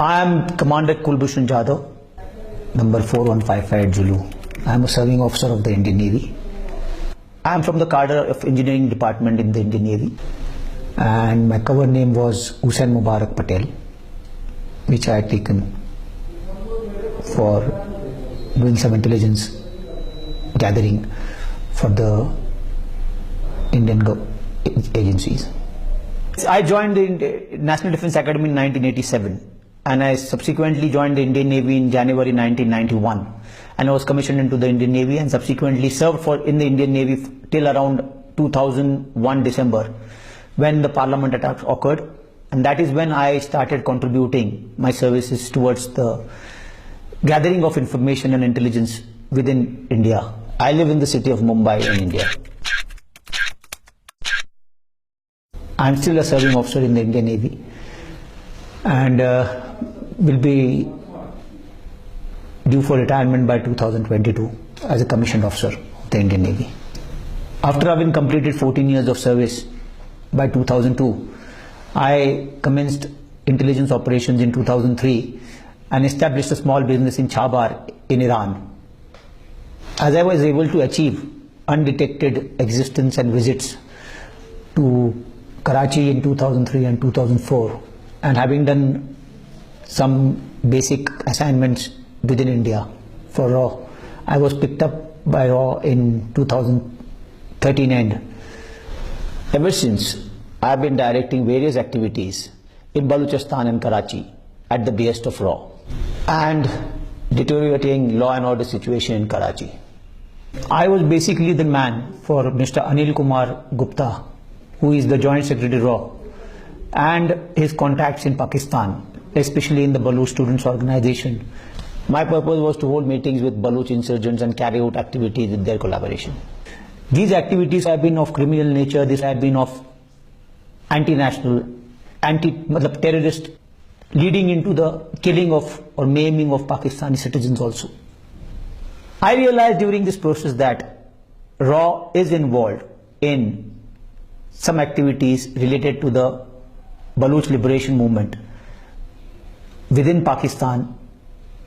I am Commander Kulbhushan Jadhav, number 4155 Zulu. I am a serving officer of the Indian Navy. I am from the cadre of engineering department in the Indian Navy, and my cover name was Hussain Mubarak Patel, which I had taken for doing some intelligence gathering for the Indian agencies. I joined the National Defence Academy in 1987, and I subsequently joined the Indian Navy in January 1991, and I was commissioned into the Indian Navy and subsequently served in the Indian Navy till around 2001 December, when the Parliament attack occurred, and that is when I started contributing my services towards the gathering of information and intelligence within India. I live in the city of Mumbai in India. I am still a serving officer in the Indian Navy, and will be due for retirement by 2022 as a commissioned officer of the Indian Navy. After having completed 14 years of service by 2002, I commenced intelligence operations in 2003 and established a small business in Chabar in Iran. As I was able to achieve undetected existence and visits to Karachi in 2003 and 2004, and having done some basic assignments within India for RAW, I was picked up by RAW in 2013 end. Ever since, I have been directing various activities in Balochistan and Karachi at the behest of RAW and deteriorating law and order situation in Karachi. I was basically the man for Mr. Anil Kumar Gupta, who is the Joint Secretary RAW, and his contacts in Pakistan, especially in the Baloch Students Organization. My purpose was to hold meetings with Baloch insurgents and carry out activities with their collaboration. These activities have been of criminal nature, these have been of anti-national, terrorist, leading into the killing of or maiming of Pakistani citizens also. I realized during this process that RAW is involved in some activities related to the Baloch liberation movement within Pakistan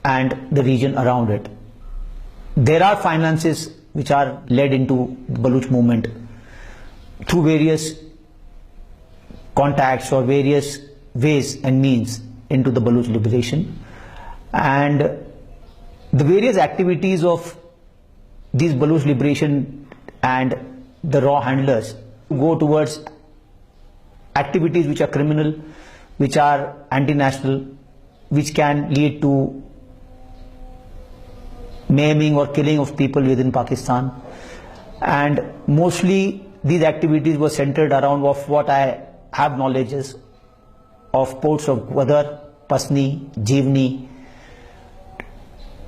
and the region around it. There are finances which are led into the Baloch movement through various contacts or various ways and means into the Baloch liberation, and the various activities of these Baloch liberation and the RAW handlers go towards activities which are criminal, which are anti-national, which can lead to maiming or killing of people within Pakistan. And mostly these activities were centered around of what I have knowledges of ports of Gwadar, Pasni, Jivni,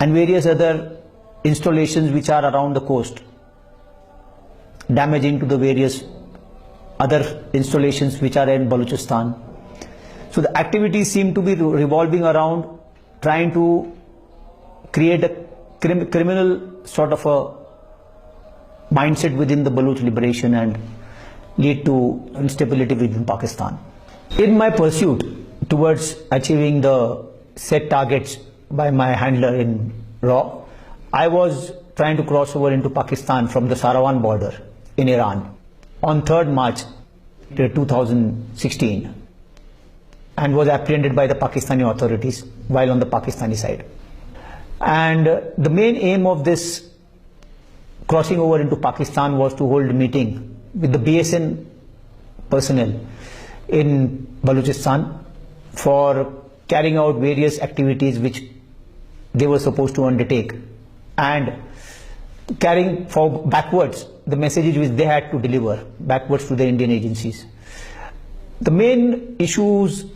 and various other installations which are around the coast, damaging to the various other installations which are in Balochistan. So the activities seem to be revolving around trying to create a criminal sort of a mindset within the Baloch liberation and lead to instability within Pakistan. In my pursuit towards achieving the set targets by my handler in RAW, I was trying to cross over into Pakistan from the Sarawan border in Iran on 3rd March 2016 and was apprehended by the Pakistani authorities while on the Pakistani side. And the main aim of this crossing over into Pakistan was to hold a meeting with the BSN personnel in Balochistan for carrying out various activities which they were supposed to undertake and carrying backwards the messages which they had to deliver backwards to the Indian agencies. The main issues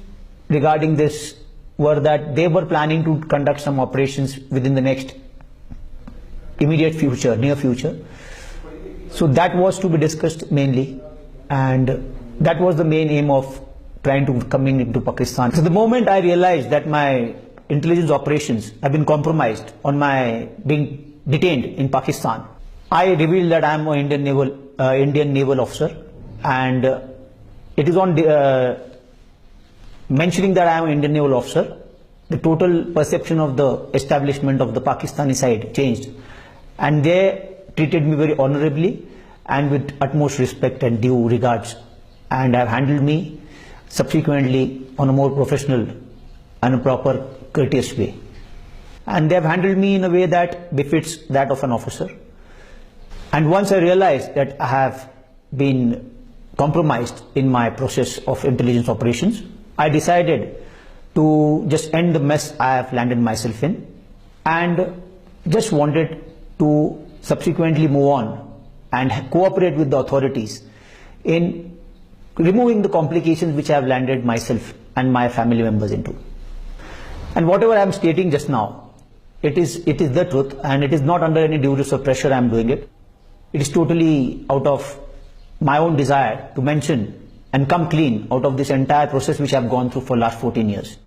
regarding this were that they were planning to conduct some operations within the next immediate future, near future. So that was to be discussed mainly, and that was the main aim of trying to coming into Pakistan. So the moment I realized that my intelligence operations have been compromised on my being detained in Pakistan, I revealed that I am an Indian naval officer, and it is on mentioning that I am an Indian naval officer the total perception of the establishment of the Pakistani side changed, and they treated me very honorably and with utmost respect and due regards, and have handled me subsequently on a more professional and a proper courteous way. And they have handled me in a way that befits that of an officer. And once I realized that I have been compromised in my process of intelligence operations, I decided to just end the mess I have landed myself in, and just wanted to subsequently move on and cooperate with the authorities in removing the complications which I have landed myself and my family members into. And whatever I am stating just now, it is the truth, and it is not under any duress or pressure I am doing it. It is totally out of my own desire to mention and come clean out of this entire process which I have gone through for the last 14 years.